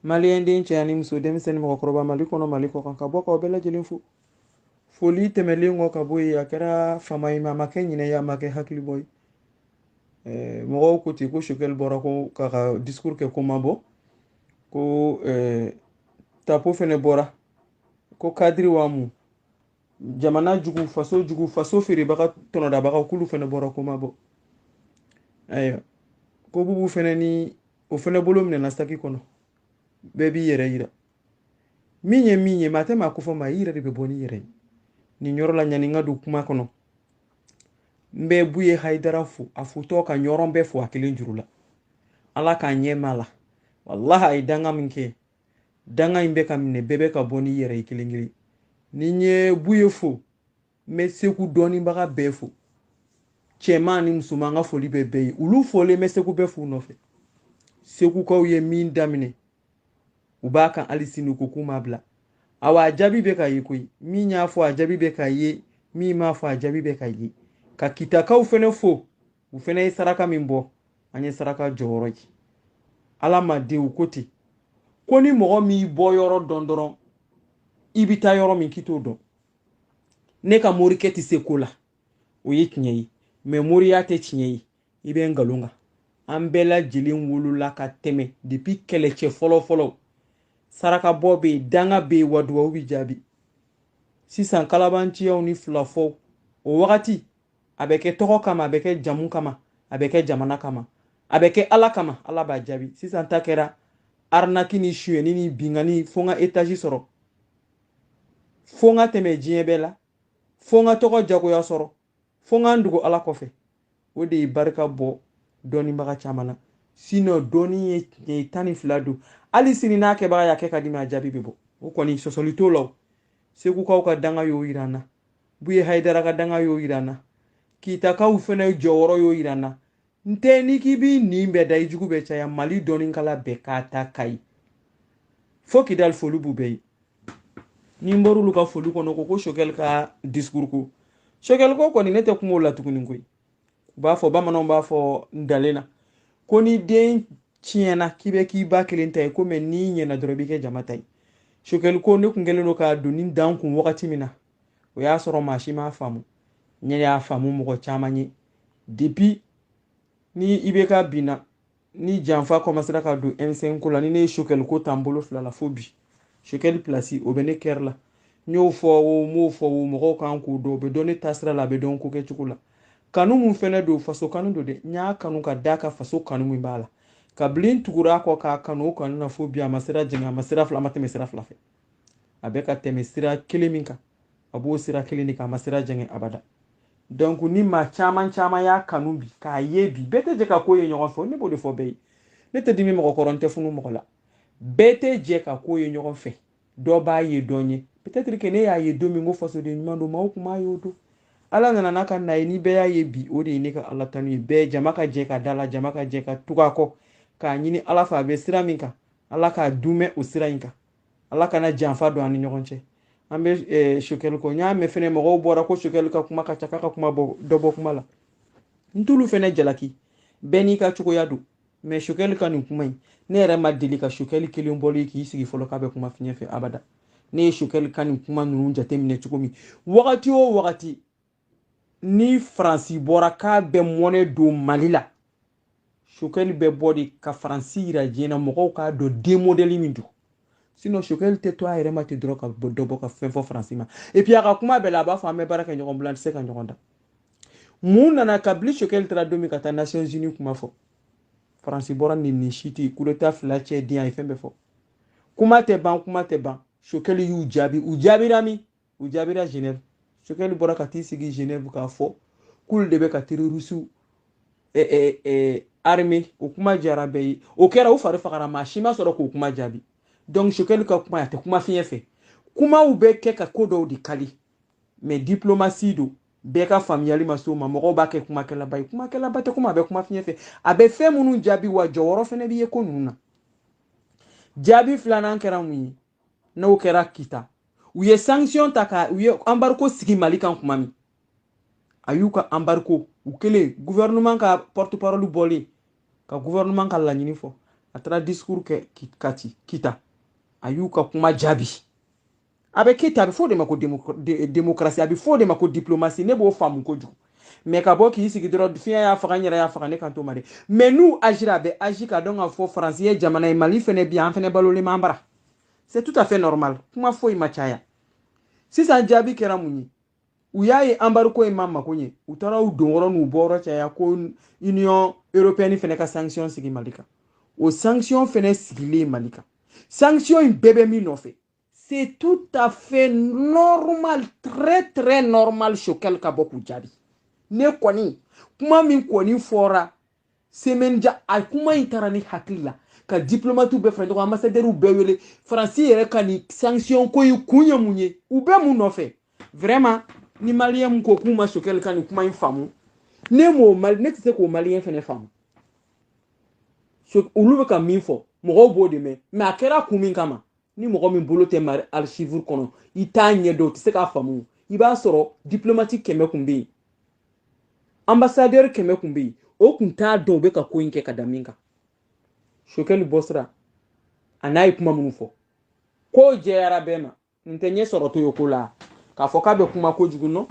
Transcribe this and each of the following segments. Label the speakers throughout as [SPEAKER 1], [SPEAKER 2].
[SPEAKER 1] malien den cɛ ani muso denmisɛnnin mɔgɔkɔrɔba mali kɔnɔ mali kɔ kan ka bɔ k'aw bɛɛ lajɛlen fo foli tɛmɛlen kɔ ka bɔ yen a kɛra fama ye a ma kɛ ɲinɛ ye a ma kɛ hakili bɔ ye mɔgɔw ko ten ko sokɛli bɔra ko ka discours kɛ ko ma bɔ ko tapo fɛnɛ bɔra ko kadiri wa mu jamana jugu faso feerebaga tɔnɔdabagaw k'olu fɛnɛ bɔra ko ma bɔ ayiwa ko bubu fɛnɛ ni o fɛnɛ bolo minɛna saki kɔnɔ bɛɛ b'i yɛrɛ yira min ye maa tɛ maa ko fɔ maa i yɛrɛ de bɛ bɔ n'i yɛrɛ ye nin yɔrɔ la ɲani n ka don kuma kɔnɔ n bɛ Buye Hayidara fo a fotɔ ka ɲɔrɔn bɛɛ fo a kelen juru la ala k'a ɲɛ ma la wallahi a ye danga min kɛ danga in bɛ ka minɛ bɛɛ bɛ ka bɔ n'i yɛrɛ ye kelen kelen ni n ye Buye fo n bɛ Segu dɔnnibaga bɛɛ fo cɛman ni musoman ka foli bɛ bɛɛ ye olu fɔlen bɛ Segu bɛɛ f'u nɔfɛ Segukaw ye min daminɛ u b'a kan hali sini u ko k'u m'a bila awa a jaabi bɛ ka ye koyi min y'a fɔ a jaabi bɛ ka ye min m'a fɔ a jaabi bɛ ka ye ka kitakaw fɛnɛ fo u fɛnɛ ye saraka min bɔ an ye saraka jɔyɔrɔ ye ala ma den u ko ten ko ni mɔgɔ m'i bɔ yɔrɔ dɔn dɔrɔn i bɛ taa yɔrɔ min k'i t'o dɔn ne ka morikɛ tɛ se ko la o ye tiɲɛ ye mais moriya tɛ tiɲɛ ye i bɛ ngalon kan an bɛɛ lajɛlen wolola ka tɛmɛ depuis kɛlɛcɛ fɔlɔ fɔlɔ saraka bɔ bɛ yen danga bɛ yen wa duwawu bɛ jaabi sisan kalabanciyaw ni filafɔw o wagati a bɛ kɛ tɔgɔ kama a bɛ kɛ jamu kama a bɛ kɛ jamana kama a bɛ kɛ ala kama ala b'a jaabi sisan ta kɛra arnaque ni suyɛni ni bingani fo n ka étage sɔrɔ fo n ka tɛmɛ diɲɛ bɛɛ la fo n ka tɔgɔ jagoya sɔrɔ fo n ka n dogo ala kɔfɛ o de ye barika bɔ dɔnnibaga caman na sinon dɔnni ye tiɲɛ 12 don hali sini n'a kɛbaga y'a kɛ ka di ma a jaabi bɛ bɔ o kɔni sɔsɔli t'o la segukaw ka danga y'o yira n na Buye Hayidara ka danga y'o yira n na kitakaw fɛnɛ jɔyɔrɔ y'o yira n na n tɛ ni k'i b'i nin bɛɛ da i jugu bɛ caya mali dɔnnikala bɛɛ k'a ta Kayi fo Kidali foli b'u bɛɛ ye ni n bɔr'olu ka foli kɔnɔ ko sokɛli ka discours ko sokɛli ko kɔni ne tɛ kuma o la tuguni koyi u b'a fɔ bamananw b'a fɔ n dalen na ko ni den tiɲɛna k'i bɛ k'i ba kelen ta ye ko mɛ n'i ɲɛna dɔrɔn i b'i kɛ jama ta ye sokɛli ko ne kun kɛlen don k'a don ni dan kun wagati min na o y'a sɔrɔ maa si m'a faamu n y'a faamu mɔgɔ caman ye depuis ni i bɛ ka binna ni janfa commencera ka don M5 ko la ni ne ye sokɛli ko ta n bolo fila la fo bi sokɛli place o bɛ ne kɛri la n y'o fɔ o m'o fɔ o mɔgɔw kan k'o dɔn o bɛ dɔn ne taasira la a bɛ dɔn ko kɛcogo la kanu mun fɛnɛ don faso kanu don dɛ n y'a kanu ka d'a ka faso kanu min b'a la ka bilen tugura kɔ k'a kanu o kanu na fo bi a ma sira jɛngɛ a ma sira fila a ma tɛmɛ sira fila fɛ a bɛ ka tɛmɛ sira kelen min kan a b'o sira kelen de kan a ma sira jɛngɛ abada donc ni maa caman y'a kanu bi k'a ye bi bɛɛ tɛ jɛ ka ko ye ɲɔgɔn fɛ ne b'o de fɔ bɛɛ ye ne tɛ dimi mɔgɔkɔrɔ n tɛ funu mɔgɔ la bɛɛ tɛ jɛ ka ko ye ɲɔgɔn fɛ dɔ b'a ye dɔ ɲɛ peut-être que ne y'a ye don min ko fasoden ɲuman don maaw kun m'a ye o don ala nana n'a ka na ye ni bɛɛ y'a ye bi o de ye ne ka ala tanu ye bɛɛ jama ka jɛ ka da la jama ka jɛ ka tugu a kɔ k'a ɲini ala fɛ a bɛ sira min kan ala k'a dunmɛ o sira in kan ala kana janfa don an ni ɲɔgɔn cɛ an bɛ sokɛli kɔ n y'a mɛn fɛnɛ mɔgɔw bɔra ko sokɛli ka kuma ka ca k'a ka kuma dɔ bɔ kuma la n t'olu fɛnɛ jalaki bɛɛ n'i ka cogoya don mais sokɛli ka nin kuma in ne yɛrɛ ma deli ka sokɛli kelen bɔli k'i sigi fɔlɔ k'a bɛ kuma fiɲɛ fɛ abada ne ye sokɛli ka nin kuma ninnu jateminɛ cogo min wagati o wagati ni faransi bɔra k'a bɛ mɔnɛ don mali la sokɛli bɛ bɔ de ka faransi yira diɲɛ na mɔgɔw k'a dɔn den modèle min don sinon sokɛli tɛ to a yɛrɛ ma ten dɔrɔn ka dɔ bɔ ka fɛn fɔ faransi ma et puis a ka kuma bɛɛ la a b'a fɔ an bɛ baara kɛ ɲɔgɔn bolo an tɛ se ka ɲɔgɔn da mun nana kabili sokɛli taara don min ka taa nations unies kuma fɔ faransi bɔra nin si tɛ coup d'état fila cɛ den a ye fɛn bɛɛ fɔ kuma tɛ ban sokɛli y'u jaabi u jaabira min u jaabira Genève sokɛli bɔra ka t'i sigi Genève k'a fɔ k'olu de bɛ ka terroriste armée o kuma diyara bɛɛ ye o kɛra u fari fagara maa si ma sɔrɔ k'o kuma jaabi donc sokɛli ka kuma a tɛ kuma fiɲɛ fɛ kumaw bɛ kɛ ka ko dɔw de kali mais diplomatie don bɛɛ ka faamuyali ma s'o ma mɔgɔw b'a kɛ kumakɛlaba ye kumakɛlaba tɛ kuma a bɛ kuma fiɲɛ fɛ a bɛ fɛn minnu jaabi wa jɔyɔrɔ fɛnɛ b'i ye ko ninnu na jaabi filanan kɛra mun ye n'o kɛra kita u ye sanction ta ka u ye embargo sigi mali kan kuma min a y'u ka embargo u kɛlen gouvernement ka porte parole bɔlen ka gouvernement ka laɲini fɔ a taara discours kɛ kati kita a y'u ka kuma jaabi a bɛ kita a bɛ fɔ de ma ko démocratie a bɛ fɔ de ma ko diplomatie ne b'o faamu kojugu mais ka bɔ k'i sigi dɔrɔn fiɲɛ y'a faga n yɛrɛ y'a faga ne kan to ma dɛ mais n'u agir a bɛ agi ka dɔn k'a fɔ faransi ye jamana ye mali fɛnɛ bi an fɛnɛ balolen m'an bara c'est tout à fait normal kuma foyi ma caya sisan jaabi kɛra mun ye u y'a ye embargo in ma mako ɲɛ u taara u don yɔrɔ n'u bɔyɔrɔ caya ko union européenne fɛnɛ ka sanction sigi mali kan o sanction fɛnɛ sigilen mali kan sanction in bɛɛ bɛ min nɔfɛ c'est tout à fait normal très normal Choguel ka bɔ k'u jaabi ne kɔni kuma min kɔni fɔra semaine ja a kuma in taara ni hakili la ka diplomatiw bɛɛ fara ɲɔgɔn ambassadɛriw bɛɛ wele faransi yɛrɛ ka ni sanction ko in kun ye mun ye u bɛɛ mun nɔfɛ vraiment ni maliyɛn mun ko k'u ma Choguel ka ni kuma in faamu ne tɛ se k'o maliyɛn fɛnɛ faamu olu bɛ ka min fɔ mɔgɔw b'o de mɛn mais a kɛra kun min kama ni mɔgɔ min bolo tɛ mari archive kɔnɔ i t'a ɲɛdɔn o tɛ se k'a faamu i b'a sɔrɔ diplomate 100 kun bɛ yen ambassadeur 100 kun bɛ yen o kun t'a dɔn u bɛ ka ko in kɛ ka da min kan Choguel bɔsira a n'a ye kuma minnu fɔ ko jɛyara bɛɛ ma n tɛ ɲɛ sɔrɔ to ye ko la k'a fɔ k'a bɛ kuma kojugu nɔ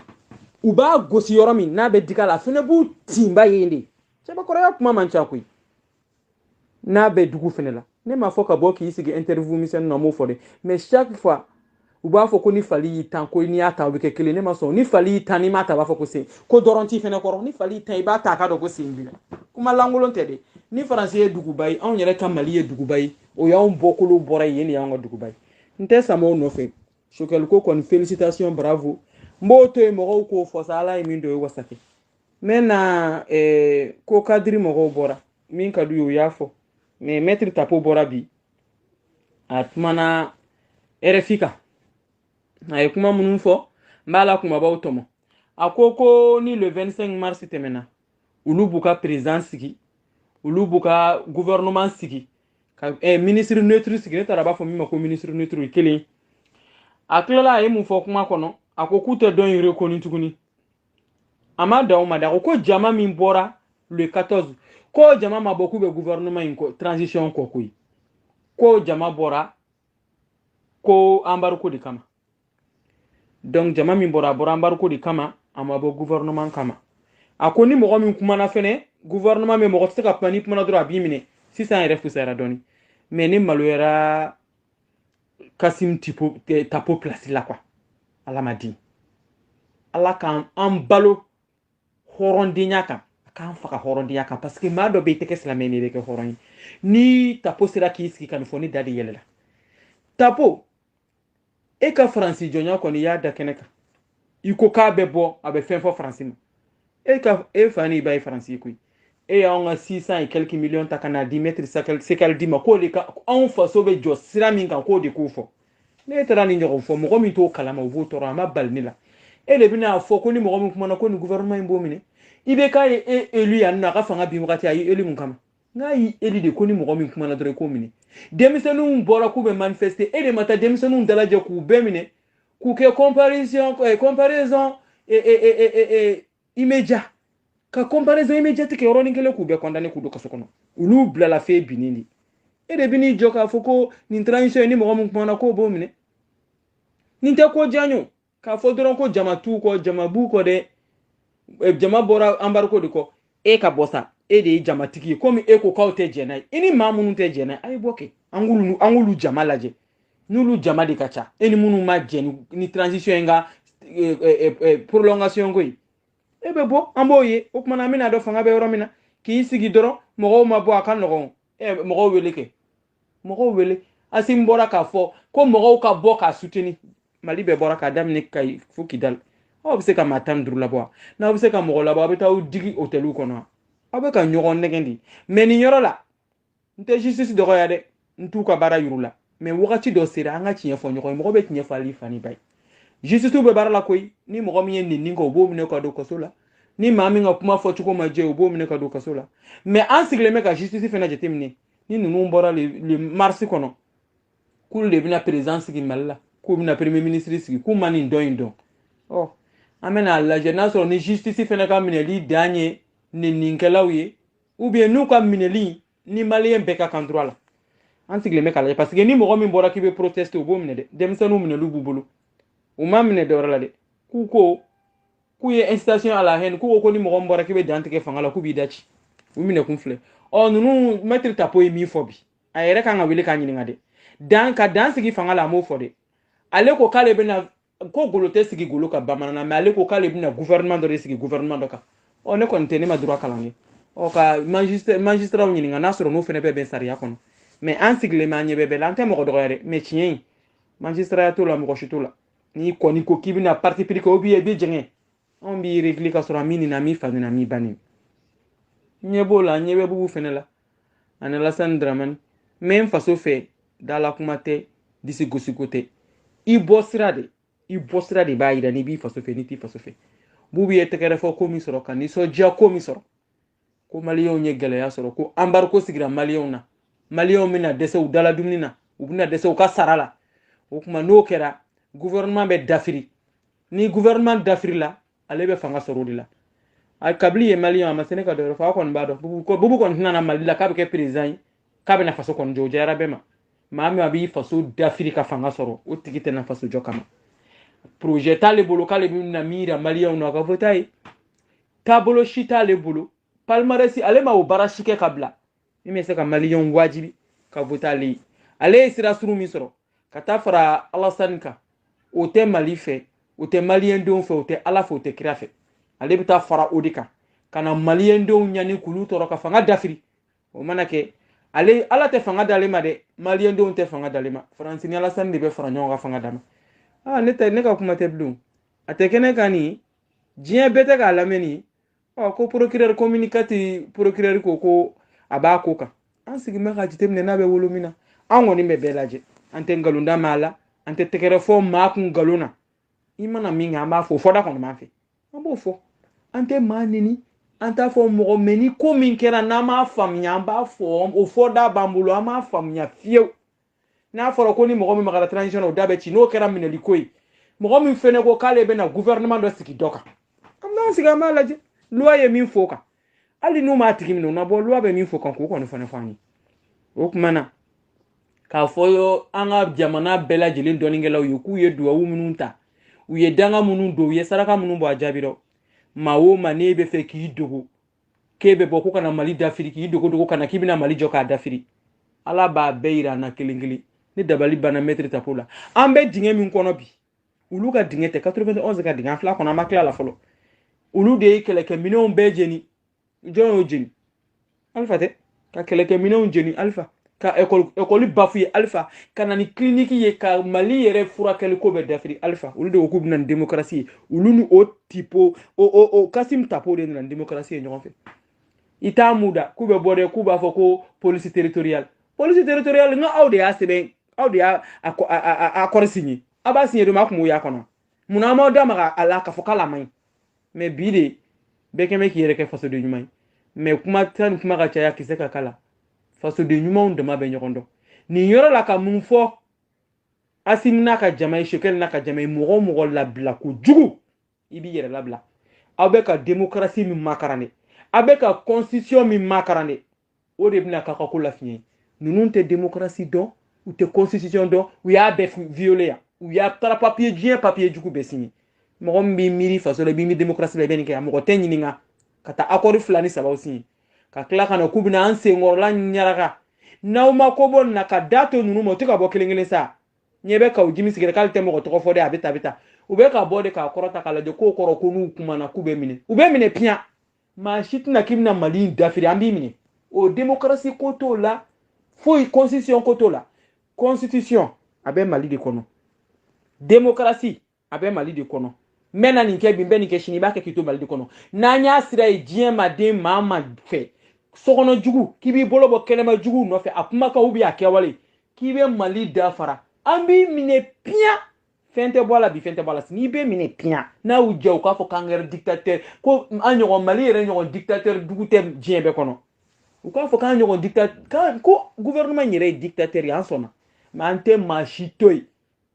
[SPEAKER 1] u b'a gosi yɔrɔ min n'a bɛ diga la a fɛnɛ b'u tinba yen de cɛbakɔrɔya kuma man ca koyi n'a bɛ dugu fɛnɛ la ne m'a fɔ ka bɔ k'i sigi interview misɛnnin na m'o fɔ dɛ mais chaque fois u b'a fɔ ko ni fali y'i tan ko n'i y'a ta o bɛ kɛ kelen ne ma sɔn ni fali y'i tan n'i m'a ta a b'a fɔ ko sen ko dɔrɔn t'i fɛnɛ kɔrɔ ni fali y'i tan i b'a ta a ka dɔn ko sen b'i la kuma lankolon tɛ dɛ ni faransi ye duguba ye anw yɛrɛ ka mali ye duguba ye o y'anw bɔkolo bɔra yen de y'anw ka duguba ye n tɛ sama o nɔfɛ Choguel ko kɔni félicitation bravo n b'o to yen mɔgɔw k'o fɔ sa ala ye min don o ye wasa kɛ n bɛ na ko kadiri mɔgɔw bɔra min ka d'u ye o y'a fɔ mais maître Tapo bɔra bi a kumana RFI kan a ye kuma minnu fɔ n b'a la kumabaw tɔmɔ a ko ni le 25 mars tɛmɛna olu b'u ka président sigi olu b'u ka gouvernement sigi ka ministre neutre sigi ne taara b'a fɔ min ma ko ministre neutre kelen a tilala a ye mun fɔ kuma kɔnɔ a ko k'u tɛ dɔn in reconni tuguni a ma dan o ma da ko jama min bɔra le 14 ko jama ma bɔ k'u bɛ gouvernement in transition kɔ koyi ko jama bɔra ko embargo de kama donc jama min bɔra a bɔra embargo de kama a ma bɔ gouvernement kama a ko ni mɔgɔ min kumana fɛnɛ gouvernement bɛ mɔgɔ tɛ se ka kuma ni kumana dɔrɔn a b'i minɛ sisan yɛrɛ fusayara dɔɔni mais ni maloyara Kassim Tapo place la quoi ala ma di ala k'an balo hɔrɔndenya kan a k'an faga hɔrɔndenya kan parce que maa dɔ bɛ i tɛ kɛ silamɛ ni i bɛ kɛ hɔrɔn ye ni Tapo sera k'i sigi ka nin fɔ ni da de yɛlɛla Tapo e ka faransi jɔnya kɔni y'a da kɛnɛ kan i ko k'a bɛ bɔ a bɛ fɛn fɔ faransi ma e fa ni i ba ye faransi ye koyi e y'anw ka 600 et quelques millions ta ka n'a di maître Sekal di ma k'o de ka anw faso bɛ jɔ sira min kan k'o de k'o fɔ ne taara nin ɲɔgɔn fɔ mɔgɔ min t'o kalama o b'o tɔɔrɔ a ma bali ne la e de bɛna fɔ ko ni mɔgɔ min kumana ko ni gouvernement in b'o minɛ i bɛ k'a ye e élu yan nɔ a ka fanga bin wagati a y'i élu mun kama n'a y'i élu de ko ni mɔgɔ min kumana dɔrɔn i k'o minɛ denmisɛnninw bɔra k'u bɛ manifester e de ma taa denmisɛnninw dalajɛ k'u bɛɛ minɛ k'u kɛ comparaison immédiat ka comparaison immédiate kɛ yɔrɔnin kelen k'u bɛɛ condamné k'u don kaso kɔnɔ olu bilala f'e binni de e de bɛ n'i jɔ k'a fɔ ko nin transition ye ni mɔgɔ min kumana k'o b'o minɛ nin tɛ ko diya ye k'a fɔ dɔrɔn ko jama t'u kɔ jama b'u kɔ dɛ jama bɔra embargo de kɔ e ka bɔ sa e de ye jamatigi ye komi e ko k'aw tɛ jɛn n'a ye i ni maa minnu tɛ jɛn n'a ye a ye bɔ kɛ an k'olu jama lajɛ n'olu jama de ka ca e ni minnu ma jɛn ni transition in ka prolongation ko ye e bɛ bɔ an b'o ye o kumana an bɛna dɔn fanga bɛ yɔrɔ min na k'i sigi dɔrɔn mɔgɔw ma bɔ a ka nɔgɔn mɔgɔw wele kɛ mɔgɔw wele Assimi bɔra k'a fɔ ko mɔgɔw ka bɔ k'a soutenir Mali bɛɛ bɔra k'a daminɛ Kayi fo Kidal aw bɛ se ka maa 15 labɔ n'aw bɛ se ka mɔgɔ labɔ aw bɛ taa aw digi hôteliw kɔnɔ aw bɛ ka ɲɔgɔn nɛgɛn de mais nin yɔrɔ la n tɛ justice dɔgɔya dɛ n t'u ka baara yir'u la mais wagati dɔ sera an ka tiɲɛ fɔ ɲɔgɔn ye mɔgɔ bɛ tiɲɛ fɔ ali fani ba ye justice bɛ baara la koyi ni mɔgɔ min ye nin kɛ o b'o minɛ ka don kaso la ni maa min ka kuma fɔ cogo ma jɛ o b'o minɛ ka don kaso la mais an sigilen bɛ ka justice fana jateminɛ ni ninnu bɔra le mars kɔnɔ k'olu de bɛna président sigi Mali la k'u bɛna premier ministre sigi k'u ma nin dɔn in dɔn ɔ an bɛna lajɛ n'a sɔrɔ ni justice fana ka minɛli dan ye ninkɛlaw ye ou bien n'u ka minɛli ni malien beka kan droit la an sigilen bɛ kala parce que ni mɔgɔ min bɔra k'i bɛ protester u b'o minɛ dɛ denmisɛnninw minɛlu b'u bolo u ma minɛ dɔwɛrɛ la dɛ k'u ye incitation à la haine k'u ko ni mɔgɔ min bɔra k'i bɛ dan tigɛ fanga la k'u b'i daci u minɛ kun filɛ ninnu maître Tapo ye min fɔ bi a yɛrɛ kan ka wele k'a ɲininka dɛ ka dan sigi fanga la a m'o fɔ dɛ ale ko k'ale bɛna ko golo tɛ sigi golo ka bamanan mais ale ko k'ale bɛna gouvernement dɔ de sigi gouvernement dɔ kan ne kɔni tɛ ne ma droit kalan kɛ ka magistrat ɲininka n'a sɔrɔ n'o fɛnɛ bɛɛ bɛn sariya kɔnɔ mais an sigilen bɛ an ɲɛ bɛɛ bɛɛ la an tɛ mɔgɔ dɔgɔya dɛ mais tiɲɛ in magistrat t'o la mɔgɔ si t'o la n'i kɔni ko k'i bɛna parti pris kɛ ou bien i bɛ jɛngɛ anw b'i régler ka sɔrɔ min na min fa na min ba nin ɲɛ b'o la ɲɛ bɛ bubu fɛnɛ la ani Alassane Dramane mais n faso fɛ dala kuma tɛ disi gosiko tɛ i bɔ sira de b'a yira n'i b'i faso fɛ n'i t'i faso fɛ bubu ye tɛgɛrɛ fɔ ko min sɔrɔ ka nisɔndiya ko min sɔrɔ ko maliyɛnw ye gɛlɛya sɔrɔ ko embargo sigira maliyɛnw na maliyɛnw bɛna dɛsɛ u dala dumuni na u bɛna dɛsɛ u ka sara la o kuma n'o kɛra gouvernement bɛ dafiri ni gouvernement dafiri la ale bɛ fanga sɔrɔ o de la a kabili ye maliyɛn a ma se ne ka dɔwɛrɛ fɔ a kɔni b'a dɔn bubu kɔni tɛna na mali la k'a bɛ kɛ président ye k'a bɛna faso kɔni jɔ o diyara bɛɛ ma maa min a b'i faso dafiri ka fanga sɔrɔ o tigi tɛna faso jɔ kama projet t'ale bolo k'ale bɛna min yira maliyɛnw na a ka fɔ ta ye taabolo si t'ale bolo palmarès ale ma o baara si kɛ ka bila min bɛ se ka maliyɛnw wajibi ka voter ale ye ale ye sira suru min sɔrɔ ka taa fara Alassane kan o tɛ mali fɛ o tɛ maliyɛndenw fɛ o tɛ ala fɛ o tɛ kira fɛ ale bɛ taa fara o de kan ka na maliyɛndenw ɲani k'olu tɔɔrɔ ka fanga dafiri o mana kɛ ala tɛ fanga d'ale ma dɛ maliyɛndenw tɛ fanga d'ale ma Faransi ni Alassane de bɛ fara ɲɔgɔn ka fanga d'a ma ne ka kuma tɛ bilen a tɛ kɛnɛ kan nin diɲɛ bɛɛ tɛ k'a lamɛn nin ko procureur communicati procureur ko a b'a ko kan an sigi bɛ ka jateminɛ n'a bɛ wolo min na an kɔni bɛ bɛɛ lajɛ an tɛ nkalonda maa la an tɛ tɛgɛrɛ fɔ maa kun nkalon na i mana min kɛ an b'a fɔ fɔda kɔni b'an fɛ an b'o fɔ an tɛ maa neni an t'a fɔ mɔgɔ mɛ ni ko min kɛra n'an m'a faamuya an b'a fɔ o fɔda b'an bolo an m'a faamuya fiyewu n'a fɔra ko ni mɔgɔ min magara transition na o da bɛ ci n'o kɛra minɛli ko ye mɔgɔ min fɛnɛ ko k'ale bɛna gouvernement dɔ sigi dɔ kan an b'an sigi an b'a lajɛ loi ye min fɔ kan hali n'u m'a tigi minɛ o na bɔ loi bɛ min fɔ kan k'o kɔni fana fɔ an ye o tuma na k'a fɔ an ka jamana bɛɛ lajɛlen dɔnnikɛlaw ye k'u ye duwawu minnu ta u ye danga minnu don u ye saraka minnu bɔ a jaabi rɔ maa o maa n'e bɛ fɛ k'i dogo k'e bɛ bɔ ko kana mali dafiri k'i dogo kana k'i bɛna mali jɔ k'a dafiri ala b'a bɛɛ yira an na kelen kelen ni dabali banna maître Tapo la an bɛ dingɛ min kɔnɔ bi olu ka dingɛ tɛ 91 ka dingɛ fila kɔnɔ an ma tila la fɔlɔ olu de ye kɛlɛkɛminɛnw bɛɛ jeni jɔn y'o jeni Alpha tɛ ka kɛlɛkɛminɛnw jeni Alpha ka école bafoué Alpha ka na ni clinique ye ka mali yɛrɛ furakɛli ko bɛ dafiri Alpha olu de ko k'u bɛna ni démocratie ye olu ni o tipo o Kassim Tapo de nana ni démocratie ye ɲɔgɔn fɛ i t'a muda k'u bɛ bɔ dɛ k'u b'a fɔ ko police territoriale nka aw de y'a sɛbɛn aw de y'a accord signé a b'a signé dɔrɔn a kun b'o y'a kɔnɔ munna an m'aw da maga a la k'a fɔ k'ala man ɲi mais bi de bɛɛ kɛn bɛ k'i yɛrɛ kɛ fasoden ɲuman ye mais kuma ta ni kuma ka caya kisɛ ka kala fasoden ɲumanw dama bɛ ɲɔgɔn dɔn nin yɔrɔ la ka mun fɔ Assimi n'a ka jama ye Shekeli n'a ka jama ye mɔgɔ mɔgɔ labila kojugu i b'i yɛrɛ labila aw bɛ ka démocratie min makaran dɛ aw bɛ ka constitution min makaran dɛ o de bɛna k'aw ka ko lafiɲɛ ye ninnu tɛ démocratie dɔn u tɛ constitution dɔn u y'a bɛɛ violé yan u y'a taara papier diɲɛ papier jugu bɛɛ signé mɔgɔ min b'i miiri faso la i b'i miiri démocratie la i bɛ nin kɛ a mɔgɔ tɛ ɲininka ka taa accord 2 ni 3 signé ka tila ka na k'u bɛna an senkɔrɔla ɲaraka n'aw ma ko bɔ nin na ka da to ninnu ma u tɛ ka bɔ kelen kelen sa ɲɛ bɛ ka u jimi sigira k'ale tɛ mɔgɔ tɔgɔ fɔ dɛ a bɛ ta u bɛ ka bɔ de k'a kɔrɔta k'a lajɛ k'o kɔrɔ ko n'u kumana k'u bɛ minɛ u bɛ minɛ piyan maa si tɛna k'i bɛna mali in dafiri an b'i minɛ o démocratie ko t'o la foyi constitution ko t'o la constitution a bɛ mali de kɔnɔ démocratie a bɛ mali de kɔnɔ n bɛ na nin kɛ bi n bɛ nin kɛ sini i b'a kɛ k'i to mali de kɔnɔ n'an y'a sira ye diɲɛ ma den maa ma fɛ sokɔnɔ jugu k'i b'i bolo bɔ kɛnɛma jugu nɔfɛ a kumakan ou bien a kɛwale k'i bɛ mali dafara an b'i minɛ piyan fɛn tɛ bɔ a la bi fɛn tɛ bɔ a la sini i bɛ minɛ piyan n'a y'u jɛ u k'a fɔ k'an kɛra dictateur ko an ɲɔgɔn mali yɛrɛ ɲɔgɔn dictateur dugu tɛ diɲɛ bɛɛ kɔnɔ u k'a fɔ k'an ɲɔgɔn dictateur ko gouvernement yɛrɛ ye dictateur ye an sɔnna mais an tɛ maa si to yen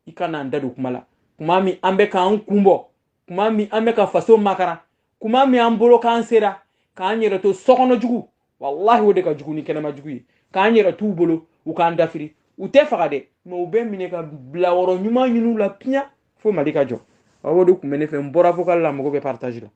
[SPEAKER 1] i kana an da don kuma la kuma min an bɛ k'an kun bɔ kuma min an bɛ ka faso makaran kuma min an bolo k'an sera k'an yɛrɛ to sokɔnɔ jugu wallahi o de ka jugu ni kɛnɛma jugu ye k'an yɛrɛ t'u bolo u k'an dafiri u tɛ faga dɛ mais u bɛ minɛ ka bila yɔrɔ ɲuman ɲini u la piɲa fo mali ka jɔ o de tun bɛ ne fɛ n bɔra vocal la mɔgɔ bɛ partage la